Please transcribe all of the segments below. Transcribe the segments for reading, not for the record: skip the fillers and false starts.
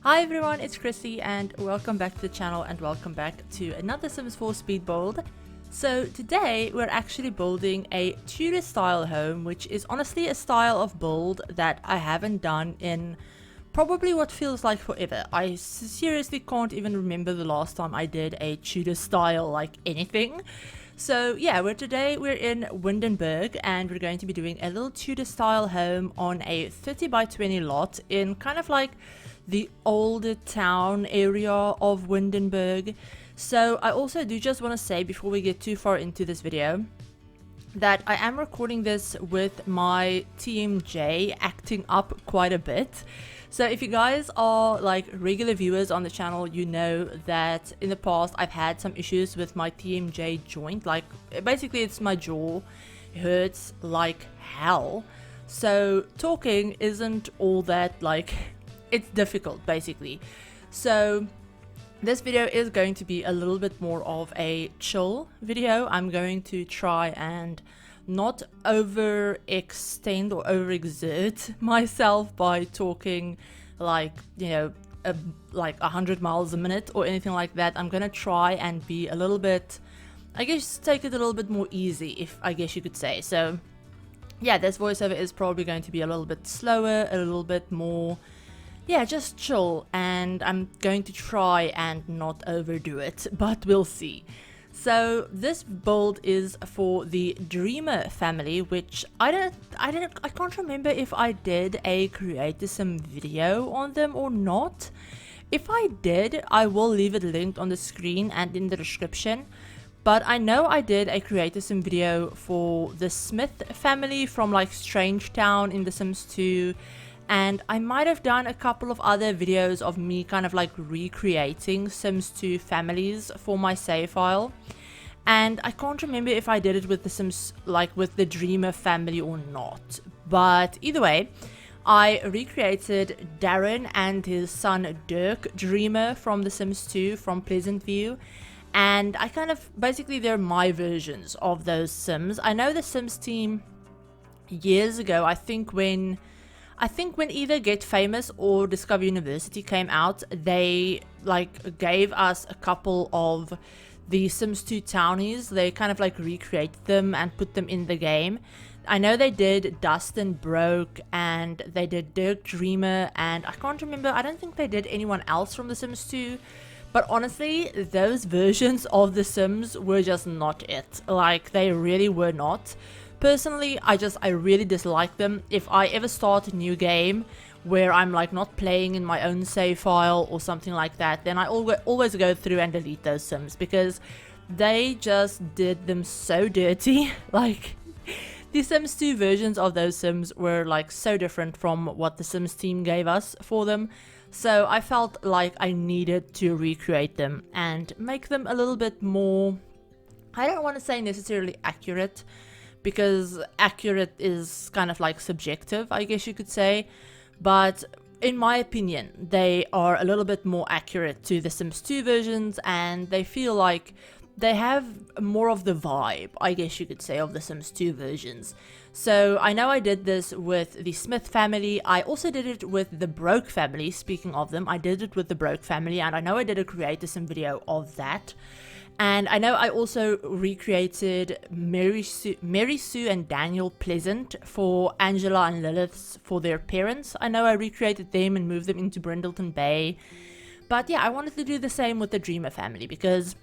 Hi everyone, it's Chrissie and welcome back to the channel and welcome back to another Sims 4 speed build. So today we're actually building a Tudor style home, which is honestly a style of build that I haven't done in probably what feels like forever. I seriously can't even remember the last time I did a Tudor style like anything. So yeah, today we're in Windenburg and we're going to be doing a little Tudor style home on a 30 by 20 lot in kind of like the older town area of Windenburg. So I also do just want to say before we get too far into this video that I am recording this with my TMJ acting up quite a bit. So if you guys are like regular viewers on the channel, you know that in the past I've had some issues with my TMJ joint. Like basically it's my jaw, it hurts like hell. So talking isn't all that like, it's difficult basically. So this video is going to be a little bit more of a chill video. I'm going to try and not overextend or overexert myself by talking like, you know, like 100 miles a minute or anything like that. I'm gonna try and be a little bit, I guess, take it a little bit more easy, if I guess you could say. So yeah, this voiceover is probably going to be a little bit slower, a little bit more, yeah, just chill, and I'm going to try and not overdo it, but we'll see. So this build is for the Dreamer family, which I can't remember if I did a Creator Sim video on them or not. If I did, I will leave it linked on the screen and in the description. But I know I did a Creator Sim video for the Smith family from like Strange Town in The Sims 2. And I might have done a couple of other videos of me kind of like recreating Sims 2 families for my save file. And I can't remember if I did it with the Sims, like with the Dreamer family or not. But either way, I recreated Darren and his son Dirk Dreamer from the Sims 2 from Pleasant View. And I kind of, basically they're my versions of those Sims. I know the Sims team years ago, I think when either Get Famous or Discover University came out, they like gave us a couple of the Sims 2 townies. They kind of like recreated them and put them in the game. I know they did Dustin Broke and they did Dirk Dreamer, and I can't remember, I don't think they did anyone else from the Sims 2. But honestly, those versions of the Sims were just not it. Like, they really were not. Personally, I really dislike them. If I ever start a new game where I'm like not playing in my own save file or something like that, then I always go through and delete those Sims because they just did them so dirty. Like, the Sims 2 versions of those Sims were like so different from what the Sims team gave us for them. So I felt like I needed to recreate them and make them a little bit more, I don't want to say necessarily accurate, because accurate is kind of like subjective, I guess you could say. But in my opinion, they are a little bit more accurate to the Sims 2 versions, and they feel like they have more of the vibe, I guess you could say, of the Sims 2 versions. So I know I did this with the Smith family. I also did it with the Broke family. Speaking of them, I did it with the Broke family, and I know I did a Creator Sim video of that. And I know I also recreated Mary Sue and Daniel Pleasant for Angela and Lilith for their parents. I know I recreated them and moved them into Brindleton Bay. But yeah, I wanted to do the same with the Dreamer family because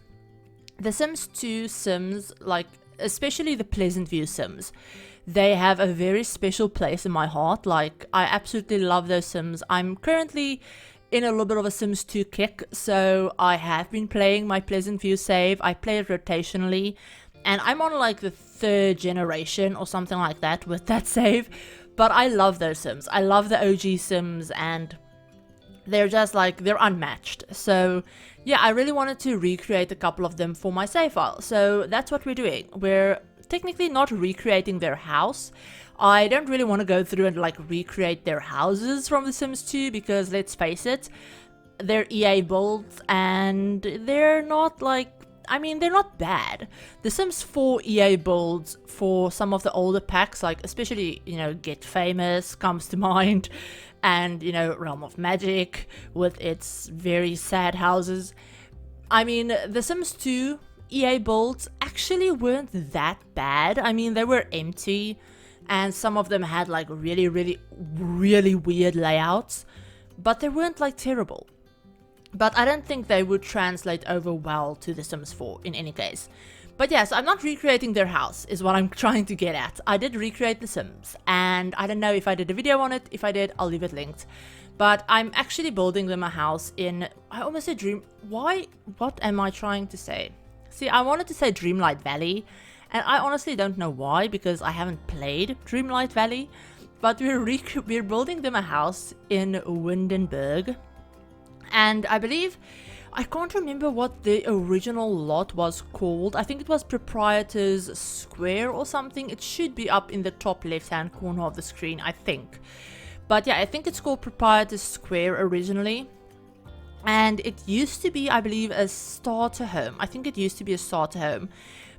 the Sims 2 Sims, like especially the Pleasant View Sims, they have a very special place in my heart. Like, I absolutely love those Sims. I'm currently in a little bit of a Sims 2 kick, so I have been playing my Pleasant View save. I play it rotationally, and I'm on like the 3rd generation or something like that with that save. But I love those Sims. I love the OG Sims, and they're just like, they're unmatched. So yeah, I really wanted to recreate a couple of them for my save file. So that's what we're doing. We're technically not recreating their house. I don't really want to go through and like recreate their houses from The Sims 2 because let's face it, they're EA builds and they're not like, I mean, they're not bad. The Sims 4 EA builds for some of the older packs, like especially, you know, Get Famous comes to mind, and, you know, Realm of Magic with its very sad houses. I mean, the Sims 2 EA builds actually weren't that bad. I mean, they were empty, and some of them had like really weird layouts, but they weren't like terrible. But I don't think they would translate over well to The Sims 4 in any case. But yeah, so I'm not recreating their house, is what I'm trying to get at. I did recreate The Sims, and I don't know if I did a video on it. If I did, I'll leave it linked. But I'm actually building them a house in, I almost said what am I trying to say? See, I wanted to say Dreamlight Valley, and I honestly don't know why, because I haven't played Dreamlight Valley. But we're building them a house in Windenburg. And I believe, I can't remember what the original lot was called. I think it was Proprietor's Square or something. It should be up in the top left hand corner of the screen, I think. But yeah, I think it's called Proprietor's Square originally. And it used to be, I believe, a starter home. I think it used to be a starter home.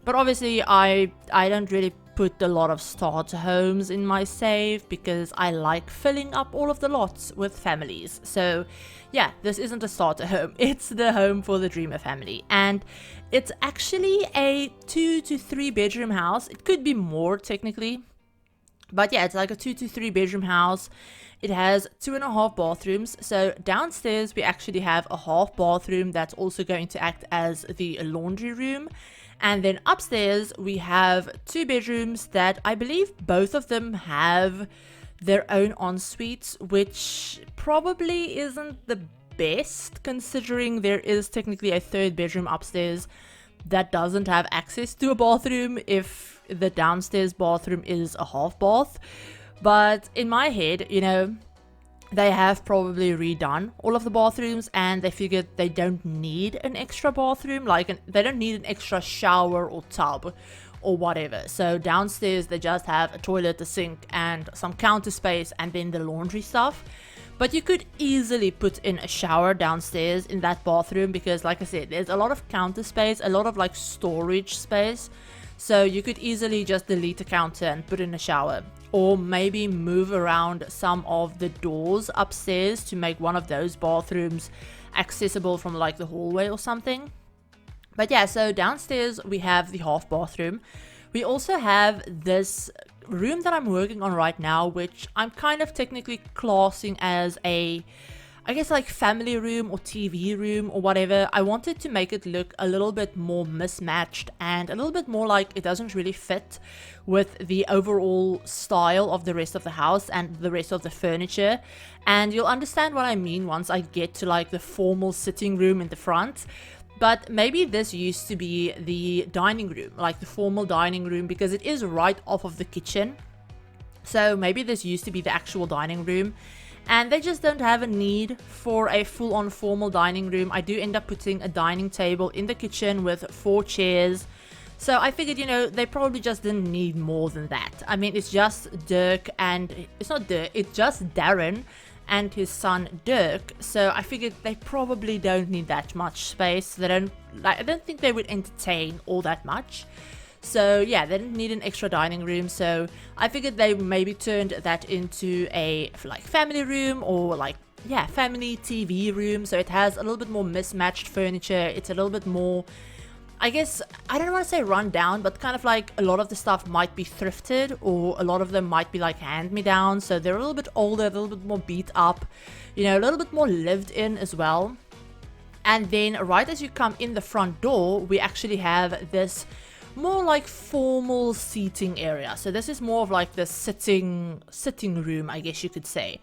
But obviously, I don't really put a lot of starter homes in my save because I like filling up all of the lots with families. So yeah, this isn't a starter home. It's the home for the Dreamer family. And it's actually a 2 to 3 bedroom house. It could be more technically. But yeah, it's like a 2 to 3 bedroom house. It has 2.5 bathrooms. So downstairs we actually have a half bathroom that's also going to act as the laundry room. And then upstairs we have 2 bedrooms that I believe both of them have their own ensuites, which probably isn't the best considering there is technically a 3rd bedroom upstairs that doesn't have access to a bathroom if the downstairs bathroom is a half bath. But in my head, you know, they have probably redone all of the bathrooms and they figured they don't need an extra bathroom, they don't need an extra shower or tub or whatever. So downstairs they just have a toilet, a sink and some counter space and then the laundry stuff. But you could easily put in a shower downstairs in that bathroom because, like I said, there's a lot of counter space, a lot of like storage space. So you could easily just delete a counter and put in a shower. Or maybe move around some of the doors upstairs to make one of those bathrooms accessible from like the hallway or something. But yeah, so downstairs we have the half bathroom. We also have this room that I'm working on right now, which I'm kind of technically classing as a, I guess, like family room or TV room or whatever. I wanted to make it look a little bit more mismatched and a little bit more like it doesn't really fit with the overall style of the rest of the house and the rest of the furniture. And you'll understand what I mean once I get to like the formal sitting room in the front. But maybe this used to be the dining room, like the formal dining room, because it is right off of the kitchen. So maybe this used to be the actual dining room. And they just don't have a need for a full-on formal dining room. I do end up putting a dining table in the kitchen with 4 chairs. So I figured, you know, they probably just didn't need more than that. I mean, it's just Dirk and... It's not Dirk, it's just Darren and his son Dirk. So I figured they probably don't need that much space. I don't think they would entertain all that much. So yeah, they didn't need an extra dining room. So I figured they maybe turned that into a like family room or like, yeah, family TV room. So it has a little bit more mismatched furniture. It's a little bit more, I guess, I don't want to say run down, but kind of like a lot of the stuff might be thrifted or a lot of them might be like hand-me-down. So they're a little bit older, a little bit more beat up, you know, a little bit more lived in as well. And then right as you come in the front door, we actually have this more like formal seating area. So this is more of like the sitting room, I guess you could say.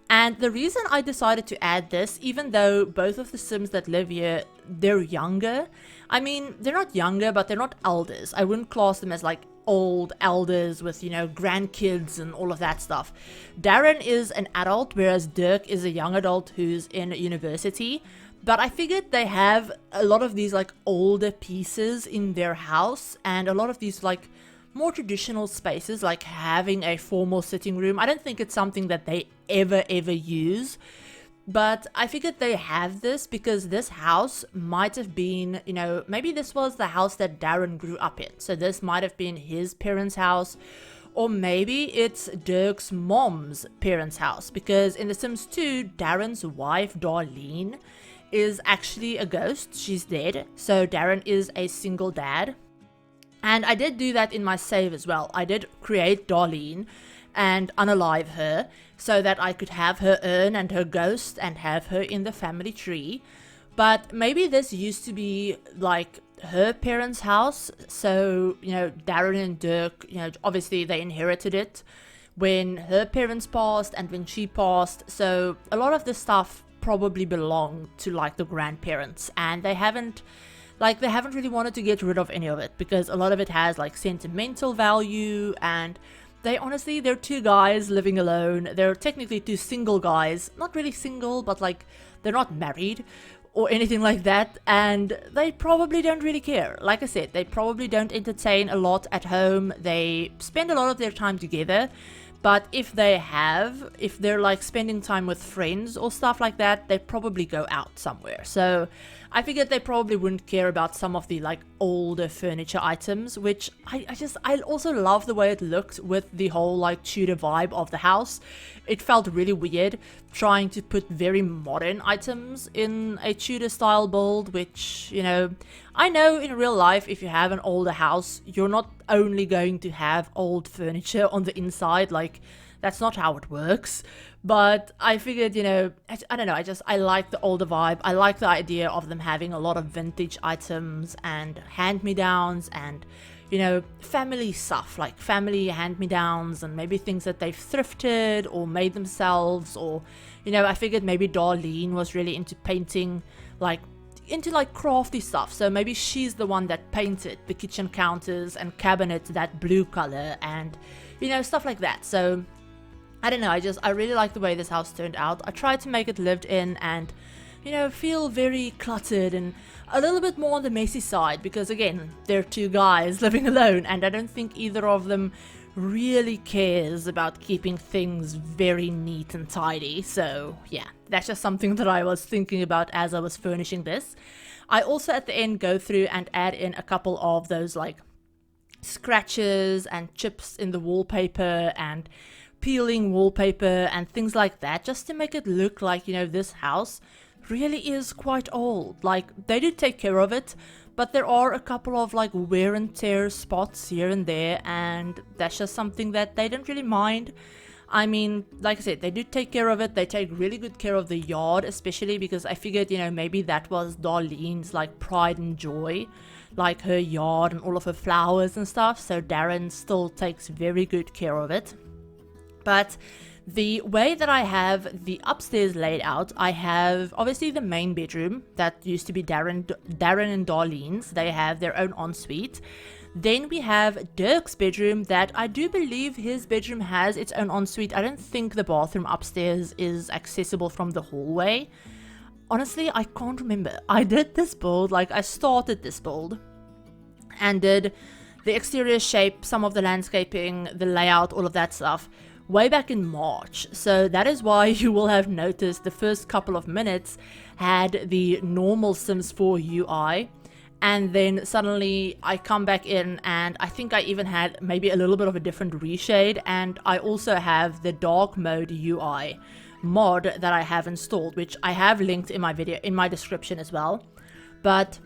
And the reason I decided to add this, even though both of the Sims that live here, they're younger. I mean, they're not younger, but they're not elders. I wouldn't class them as like old elders with, you know, grandkids and all of that stuff. Darren is an adult, whereas Dirk is a young adult who's in university. But I figured they have a lot of these like older pieces in their house and a lot of these like more traditional spaces, like having a formal sitting room. I don't think it's something that they ever use, But I figured they have this because this house might have been, you know, maybe this was the house that Darren grew up in. So this might have been his parents' house, or maybe it's Dirk's mom's parents' house, because in The Sims 2, Darren's wife, Darlene, is actually a ghost. She's dead. So Darren is a single dad. And I did do that in my save as well. I did create Darlene and unalive her so that I could have her urn and her ghost and have her in the family tree. But maybe this used to be like her parents' house. So, you know, Darren and Dirk, you know, obviously they inherited it when her parents passed and when she passed. So a lot of this stuff probably belonged to like the grandparents, and they haven't really wanted to get rid of any of it because a lot of it has like sentimental value. And they're two guys living alone. They're technically two single guys, not really single, but like they're not married or anything like that, and they probably don't really care. Like I said, they probably don't entertain a lot at home. They spend a lot of their time together, but if they're like spending time with friends or stuff like that, they probably go out somewhere. So I figured they probably wouldn't care about some of the like older furniture items, which I also love the way it looked with the whole like Tudor vibe of the house. It felt really weird trying to put very modern items in a Tudor style build, which, you know, I know in real life if you have an older house, you're not only going to have old furniture on the inside, like that's not how it works. But I figured, you know, I don't know, I like the older vibe. I like the idea of them having a lot of vintage items and hand-me-downs and, you know, family stuff, like family hand-me-downs and maybe things that they've thrifted or made themselves. Or, you know, I figured maybe Darlene was really into painting, into crafty stuff. So maybe she's the one that painted the kitchen counters and cabinets that blue color and, you know, stuff like that. So I don't know, I really like the way this house turned out. I tried to make it lived in and, you know, feel very cluttered and a little bit more on the messy side because, again, they're two guys living alone and I don't think either of them really cares about keeping things very neat and tidy. So, yeah, that's just something that I was thinking about as I was furnishing this. I also at the end go through and add in a couple of those like scratches and chips in the wallpaper and peeling wallpaper and things like that, just to make it look like, you know, this house really is quite old. Like, they do take care of it, but there are a couple of like wear and tear spots here and there, and that's just something that they don't really mind. I mean, like I said, they do take care of it. They take really good care of the yard, especially because I figured, you know, maybe that was Darlene's like pride and joy, like her yard and all of her flowers and stuff. So Darren still takes very good care of it. But the way that I have the upstairs laid out, I have obviously the main bedroom that used to be Darren and Darlene's. They have their own ensuite. Then we have Dirk's bedroom that I do believe his bedroom has its own ensuite. I don't think the bathroom upstairs is accessible from the hallway. Honestly, I can't remember. I did this build, like I started this build and did the exterior shape, some of the landscaping, the layout, all of that stuff way back in March. So that is why you will have noticed the first couple of minutes had the normal Sims 4 UI, and then suddenly I come back in and I think I even had maybe a little bit of a different reshade, and I also have the dark mode UI mod that I have installed, which I have linked in my video in my description as well. But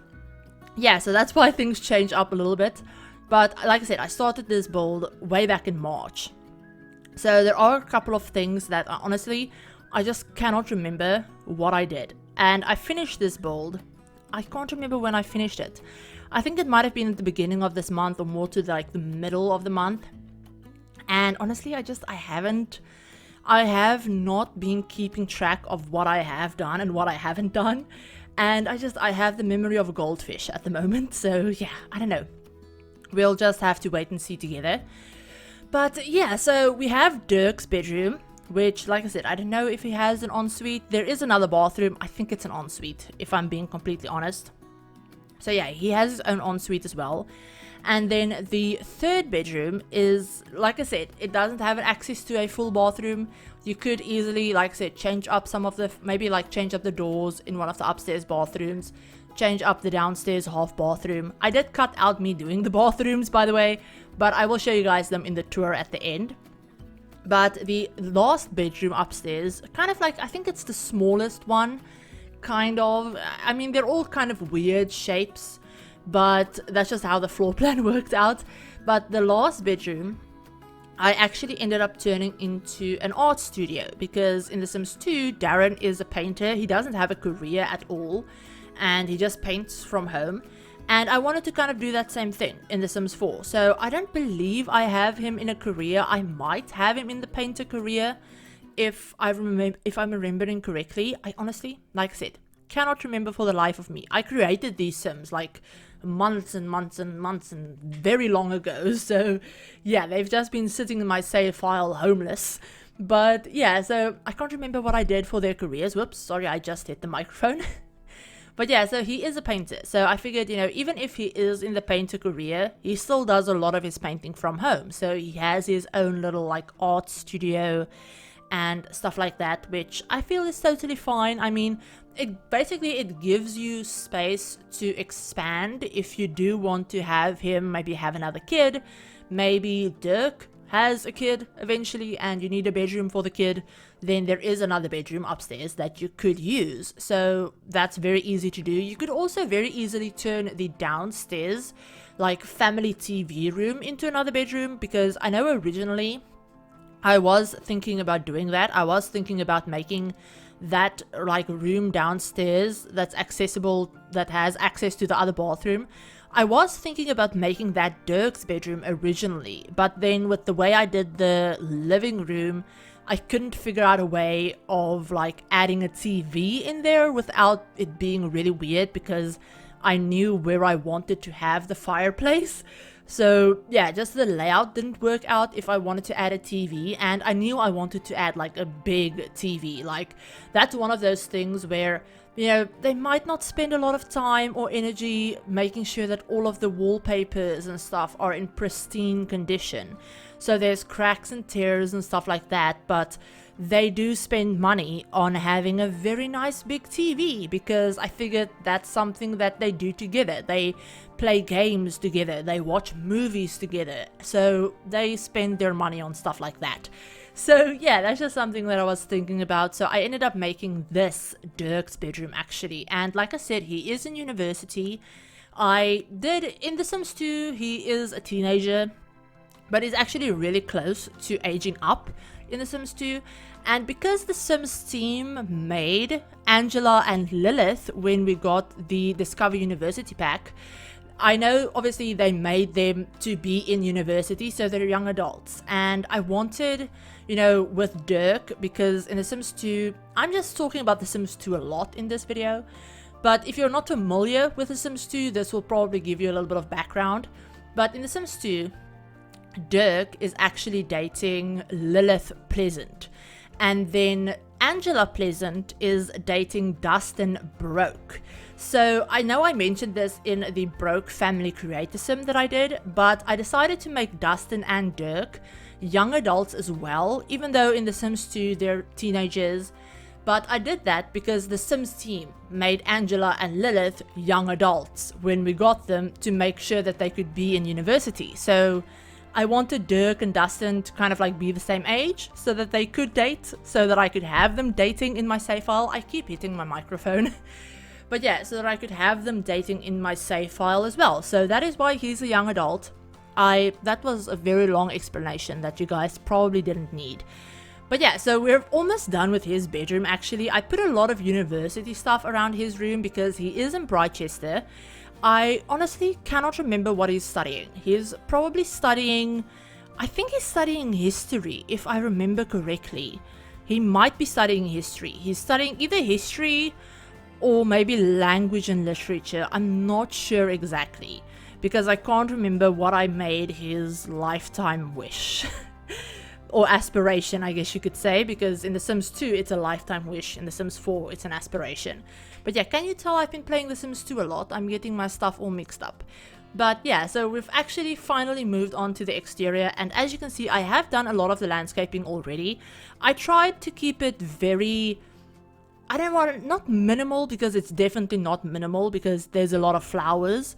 yeah, so that's why things change up a little bit. But like I said, I started this build way back in March. So there are a couple of things that honestly, I just cannot remember what I did. And I finished this build. I can't remember when I finished it. I think it might have been at the beginning of this month or more to like the middle of the month. And honestly, I have not been keeping track of what I have done and what I haven't done. And I have the memory of a goldfish at the moment. So yeah, I don't know. We'll just have to wait and see together. But yeah, so we have Dirk's bedroom, which, like I said, I don't know if he has an ensuite. There is another bathroom. I think it's an ensuite, if I'm being completely honest. So yeah, he has his own ensuite as well. And then the third bedroom is, like I said, it doesn't have access to a full bathroom. You could easily, like I said, change up some of the, maybe like change up the doors in one of the upstairs bathrooms, change up the downstairs half bathroom. I did cut out me doing the bathrooms, by the way, but I will show you guys them in the tour at the end. But the last bedroom upstairs, kind of like, I think it's the smallest one, kind of. I mean, they're all kind of weird shapes, but that's just how the floor plan worked out. But the last bedroom, I actually ended up turning into an art studio, because in The Sims 2, Darren is a painter. He doesn't have a career at all, and he just paints from home. And I wanted to kind of do that same thing in The Sims 4. So I don't believe I have him in a career. I might have him in the painter career if I'm remembering correctly. I honestly, like I said, cannot remember for the life of me. I created these Sims like months and months and months and very long ago. So yeah, they've just been sitting in my save file homeless. But yeah, so I can't remember what I did for their careers. Whoops, sorry, I just hit the microphone. But yeah, so he is a painter. So I figured, you know, even if he is in the painter career, he still does a lot of his painting from home. So he has his own little like art studio and stuff like that, which I feel is totally fine. I mean, it gives you space to expand if you do want to have him maybe have another kid. Maybe Dirk has a kid eventually and you need a bedroom for the kid, then there is another bedroom upstairs that you could use. So that's very easy to do. You could also very easily turn the downstairs like family TV room into another bedroom, because I know originally I was thinking about doing that. I was thinking about making that like room downstairs that's accessible, that has access to the other bathroom. I was thinking about making that Dirk's bedroom originally, but then with the way I did the living room, I couldn't figure out a way of like adding a TV in there without it being really weird, because I knew where I wanted to have the fireplace. So yeah, just the layout didn't work out if I wanted to add a TV, and I knew I wanted to add like a big TV. Like that's one of those things where, you know, they might not spend a lot of time or energy making sure that all of the wallpapers and stuff are in pristine condition. So there's cracks and tears and stuff like that, but they do spend money on having a very nice big TV, because I figured that's something that they do together. They play games together, they watch movies together, so they spend their money on stuff like that. So yeah, that's just something that I was thinking about. So I ended up making this Dirk's bedroom actually, and like I said, he is in university. I did in The Sims 2, he is a teenager, but he's actually really close to aging up in The Sims 2. And because the Sims team made Angela and Lilith when we got the Discover University pack, I know obviously they made them to be in university, so they're young adults. And I wanted, you know, with Dirk, because in The Sims 2, I'm just talking about The Sims 2 a lot in this video, but if you're not familiar with The Sims 2, this will probably give you a little bit of background. But in The Sims 2, Dirk is actually dating Lilith Pleasant, and then Angela Pleasant is dating Dustin Broke. So I know I mentioned this in the Broke Family Creator Sim that I did, but I decided to make Dustin and Dirk young adults as well, even though in The Sims 2 they're teenagers. But I did that because the Sims team made Angela and Lilith young adults when we got them, to make sure that they could be in university. So I wanted Dirk and Dustin to kind of like be the same age so that they could date, so that I could have them dating in my save file. I keep hitting my microphone. But yeah, so that I could have them dating in my save file as well. So that is why he's a young adult. That was a very long explanation that you guys probably didn't need. But yeah, so we're almost done with his bedroom actually. I put a lot of university stuff around his room because he is in Brightchester. I honestly cannot remember what he's studying. He's probably studying, I think he's studying history, if I remember correctly. He might be studying history. He's studying either history or maybe language and literature. I'm not sure exactly, because I can't remember what I made his lifetime wish. or aspiration, I guess you could say, because in The Sims 2 it's a lifetime wish, in The Sims 4 it's an aspiration. But yeah, can you tell I've been playing The Sims 2 a lot? I'm getting my stuff all mixed up. But yeah, so we've actually finally moved on to the exterior, and as you can see, I have done a lot of the landscaping already. I tried to keep it very, I don't want it, not minimal, because it's definitely not minimal, because there's a lot of flowers,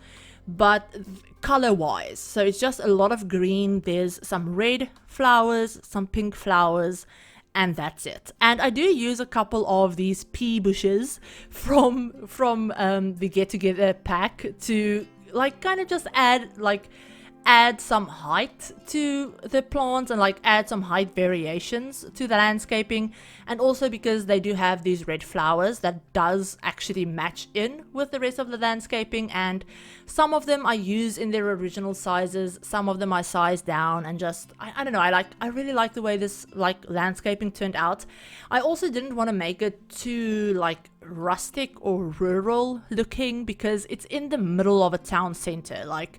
but color wise, so it's just a lot of green. There's some red flowers, some pink flowers, and that's it. And I do use a couple of these pea bushes from the get together pack to like kind of just add some height to the plants and like add some height variations to the landscaping. And also because they do have these red flowers, that does actually match in with the rest of the landscaping, and some of them I use in their original sizes, some of them I size down, and just I don't know, I really like the way this like landscaping turned out. I also didn't want to make it too like rustic or rural looking, because it's in the middle of a town center. Like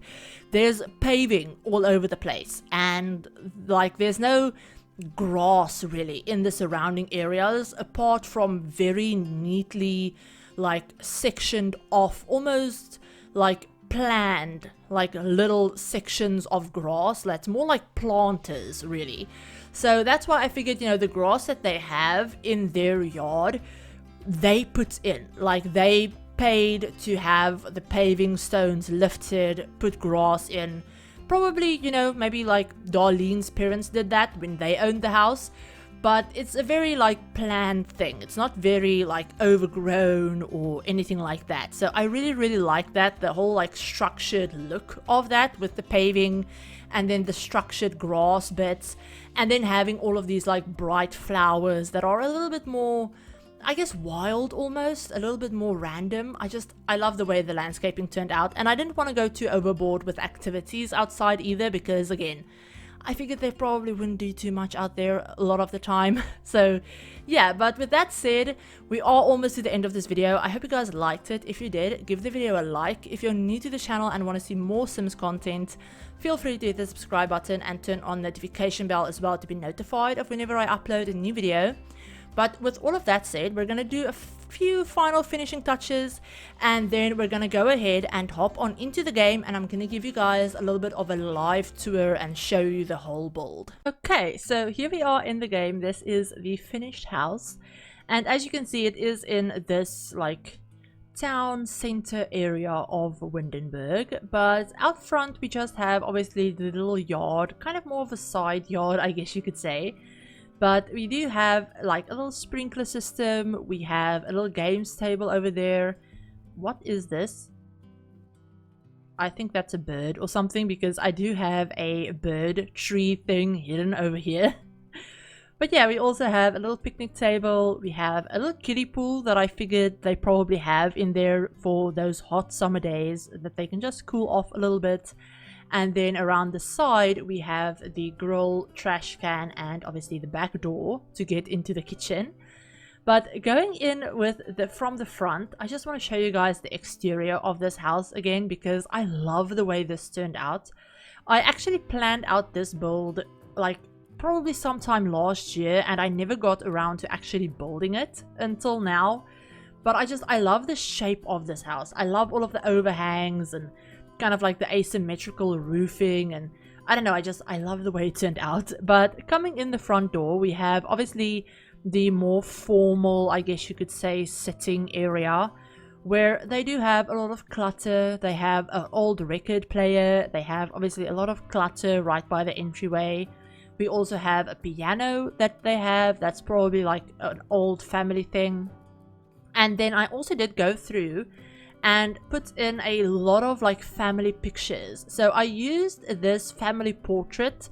there's paving all over the place, and like there's no grass really in the surrounding areas apart from very neatly like sectioned off, almost like planned like little sections of grass that's more like planters really. So that's why I figured, you know, the grass that they have in their yard, they put in, like they paid to have the paving stones lifted, put grass in. Probably, you know, maybe like Darlene's parents did that when they owned the house, but it's a very like planned thing. It's not very like overgrown or anything like that. So I really like that, the whole like structured look of that with the paving and then the structured grass bits, and then having all of these like bright flowers that are a little bit more, I guess, wild, almost a little bit more random. I love the way the landscaping turned out, and I didn't want to go too overboard with activities outside either, because again, I figured they probably wouldn't do too much out there a lot of the time. So yeah, but with that said, we are almost to the end of this video. I hope you guys liked it. If you did, give the video a like. If you're new to the channel and want to see more Sims content, feel free to hit the subscribe button and turn on notification bell as well to be notified of whenever I upload a new video. But with all of that said, we're going to do a few final finishing touches, and then we're going to go ahead and hop on into the game, and I'm going to give you guys a little bit of a live tour and show you the whole build. Okay, so here we are in the game. This is the finished house, and as you can see, it is in this like town center area of Windenburg, but out front we just have obviously the little yard, kind of more of a side yard, I guess you could say. But we do have like a little sprinkler system. We have a little games table over there. What is this? I think that's a bird or something, because I do have a bird tree thing hidden over here. But yeah, we also have a little picnic table. We have a little kiddie pool that I figured they probably have in there for those hot summer days, that they can just cool off a little bit. And then around the side we have the grill, trash can, and obviously the back door to get into the kitchen. But going in with from the front, I just want to show you guys the exterior of this house again, because I love the way this turned out. I actually planned out this build like probably sometime last year, and I never got around to actually building it until now. But I love the shape of this house. I love all of the overhangs and kind of like the asymmetrical roofing, and I don't know, I love the way it turned out. But coming in the front door, we have obviously the more formal, I guess you could say, sitting area, where they do have a lot of clutter. They have an old record player. They have obviously a lot of clutter right by the entryway. We also have a piano that they have. That's probably like an old family thing. And then I also did go through and put in a lot of like family pictures. So I used this family portrait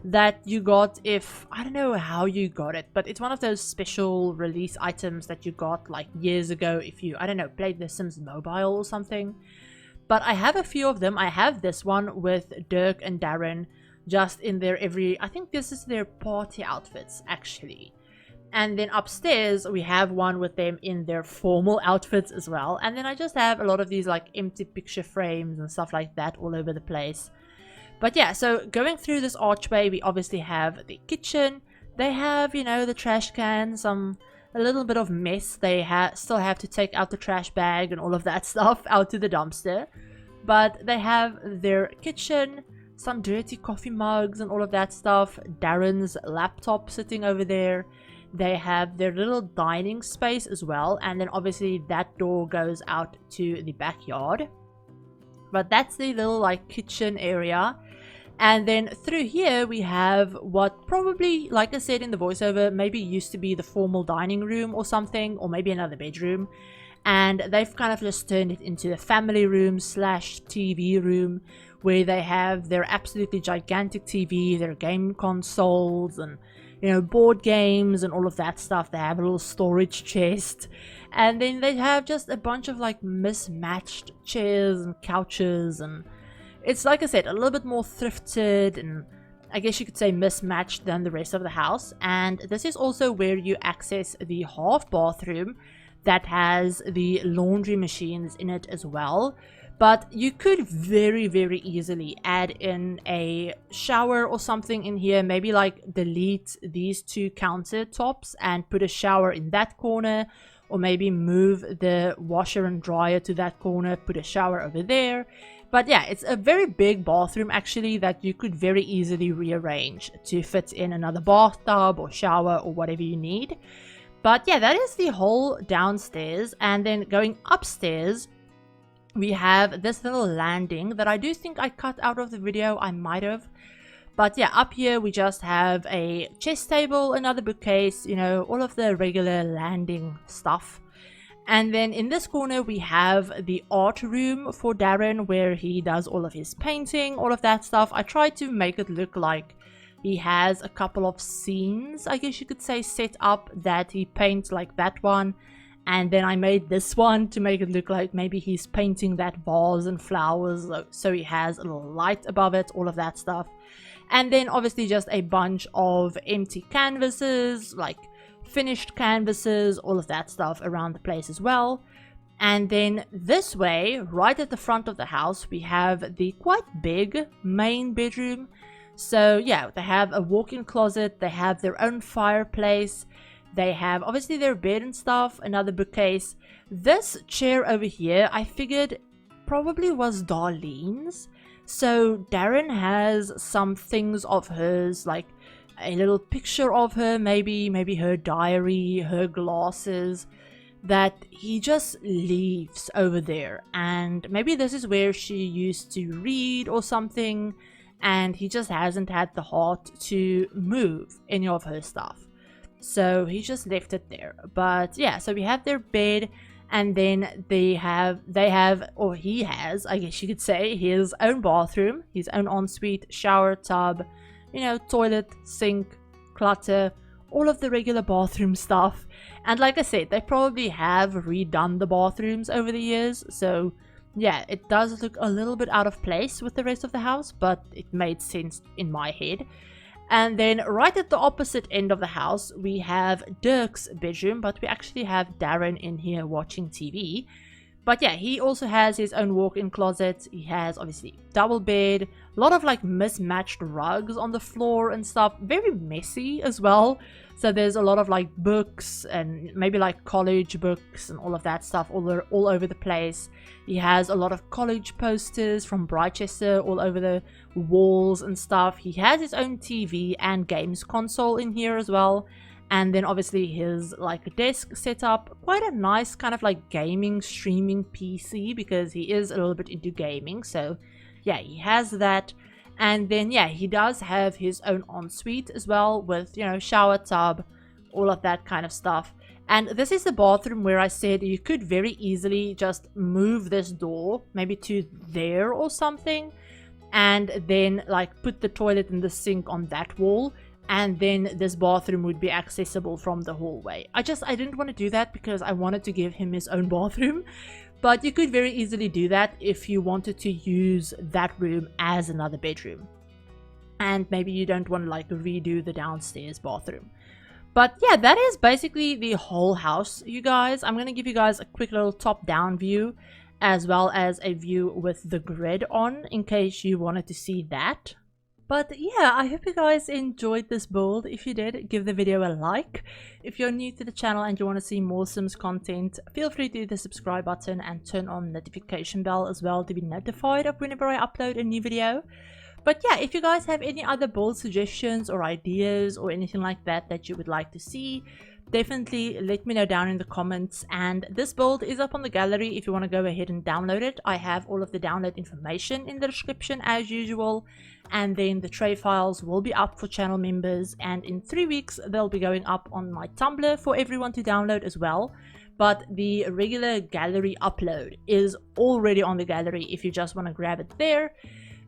that you got, if I don't know how you got it, but it's one of those special release items that you got like years ago if you, I don't know, played The Sims Mobile or something. But I have a few of them. I have this one with Dirk and Darren just in their I think this is their party outfits actually. And then upstairs we have one with them in their formal outfits as well. And then I just have a lot of these like empty picture frames and stuff like that all over the place. But yeah, so going through this archway, we obviously have the kitchen. They have, you know, the trash can, a little bit of mess. They still have to take out the trash bag and all of that stuff out to the dumpster. But they have their kitchen, some dirty coffee mugs and all of that stuff. Darren's laptop sitting over there. They have their little dining space as well. And then obviously that door goes out to the backyard. But that's the little like kitchen area. And then through here we have what probably, like I said in the voiceover, maybe used to be the formal dining room or something, or maybe another bedroom. And they've kind of just turned it into a family room slash TV room, where they have their absolutely gigantic TV, their game consoles, and, you know, board games and all of that stuff. They have a little storage chest. And then they have just a bunch of like mismatched chairs and couches, and it's, like I said, a little bit more thrifted and I guess you could say mismatched than the rest of the house. And this is also where you access the half bathroom that has the laundry machines in it as well. But you could very, very easily add in a shower or something in here. Maybe like delete these two countertops and put a shower in that corner. Or maybe move the washer and dryer to that corner, put a shower over there. But yeah, it's a very big bathroom actually that you could very easily rearrange to fit in another bathtub or shower or whatever you need. But yeah, that is the whole downstairs. And then going upstairs, we have this little landing that I do think I cut out of the video. I might have. But yeah, up here we just have a chess table, another bookcase, you know, all of the regular landing stuff. And then in this corner we have the art room for Darren, where he does all of his painting, all of that stuff. I tried to make it look like he has a couple of scenes, I guess you could say, set up that he paints, like that one. And then I made this one to make it look like maybe he's painting that vase and flowers, so he has a little light above it, all of that stuff. And then obviously just a bunch of empty canvases, like finished canvases, all of that stuff around the place as well. And then this way, right at the front of the house, we have the quite big main bedroom. So yeah, they have a walk-in closet, they have their own fireplace, they have obviously their bed and stuff, another bookcase. This chair over here, I figured probably was Darlene's. So Darren has some things of hers, like a little picture of her, maybe her diary, her glasses, that he just leaves over there. And maybe this is where she used to read or something, and he just hasn't had the heart to move any of her stuff. So he just left it there. But yeah, so we have their bed. And then he has, I guess you could say, his own bathroom, his own ensuite, shower, tub, you know, toilet, sink, clutter, all of the regular bathroom stuff. And like I said, they probably have redone the bathrooms over the years. So yeah, it does look a little bit out of place with the rest of the house, but it made sense in my head. And then right at the opposite end of the house, we have Dirk's bedroom, but we actually have Darren in here watching TV. But yeah, he also has his own walk-in closet. He has obviously double bed, a lot of like mismatched rugs on the floor and stuff. Very messy as well. So there's a lot of like books and maybe like college books and all of that stuff all over the place. He has a lot of college posters from Brightchester all over the walls and stuff. He has his own TV and games console in here as well. And then obviously his like desk setup, quite a nice kind of like gaming streaming PC, because he is a little bit into gaming. So yeah, he has that. And then yeah, he does have his own ensuite as well, with, you know, shower, tub, all of that kind of stuff. And this is the bathroom where I said you could very easily just move this door maybe to there or something, and then like put the toilet and the sink on that wall, and then this bathroom would be accessible from the hallway. I didn't want to do that because I wanted to give him his own bathroom. But you could very easily do that if you wanted to use that room as another bedroom. And maybe you don't want to like redo the downstairs bathroom. But yeah, that is basically the whole house, you guys. I'm going to give you guys a quick little top-down view. as well as a view with the grid on in case you wanted to see that. But yeah, I hope you guys enjoyed this build. If you did, give the video a like. If you're new to the channel and you want to see more Sims content, feel free to hit the subscribe button and turn on the notification bell as well to be notified of whenever I upload a new video. But yeah, if you guys have any other build suggestions or ideas or anything like that that you would like to see, definitely let me know down in the comments. And this build is up on the gallery if you want to go ahead and download it. I have all of the download information in the description as usual, and then the tray files will be up for channel members, and in 3 weeks they'll be going up on my Tumblr for everyone to download as well. But the regular gallery upload is already on the gallery if you just want to grab it there.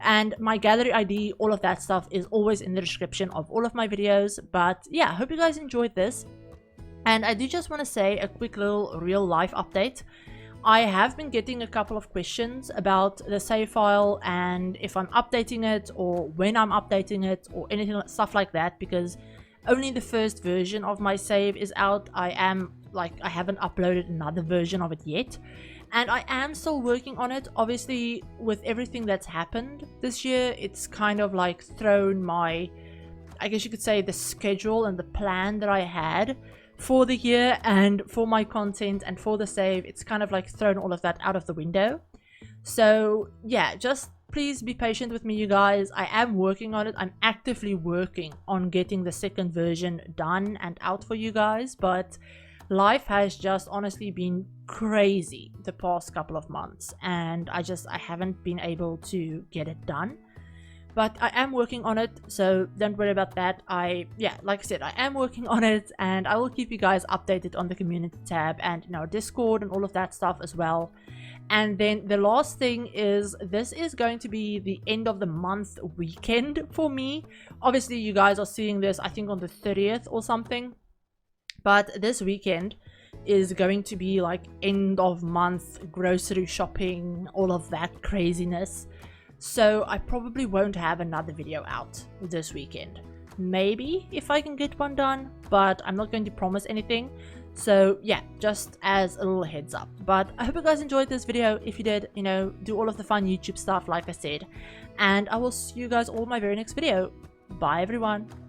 And my gallery ID, all of that stuff is always in the description of all of my videos. But yeah, I hope you guys enjoyed this. And I do just want to say a quick little real life update. I have been getting a couple of questions about the save file and if I'm updating it or when I'm updating it or anything stuff like that, because only the first version of my save is out. I haven't uploaded another version of it yet, and I am still working on it. Obviously, with everything that's happened this year, it's kind of like thrown my, I guess you could say, the schedule and the plan that I had for the year and for my content and for the save. It's kind of like thrown all of that out of the window. So yeah, just please be patient with me, you guys. I am working on it. I'm actively working on getting the second version done and out for you guys, but life has just honestly been crazy the past couple of months, and I haven't been able to get it done. But I am working on it, so don't worry about that. Yeah, like I said, I am working on it, and I will keep you guys updated on the community tab and in our Discord and all of that stuff as well. And then the last thing is, this is going to be the end of the month weekend for me. Obviously, you guys are seeing this, I think, on the 30th or something. But this weekend is going to be like end of month grocery shopping, all of that craziness. So I probably won't have another video out this weekend. Maybe if I can get one done, but I'm not going to promise anything. So yeah, just as a little heads up. But I hope you guys enjoyed this video. If you did, you know, do all of the fun YouTube stuff like I said. And I will see you guys all in my very next video. Bye everyone.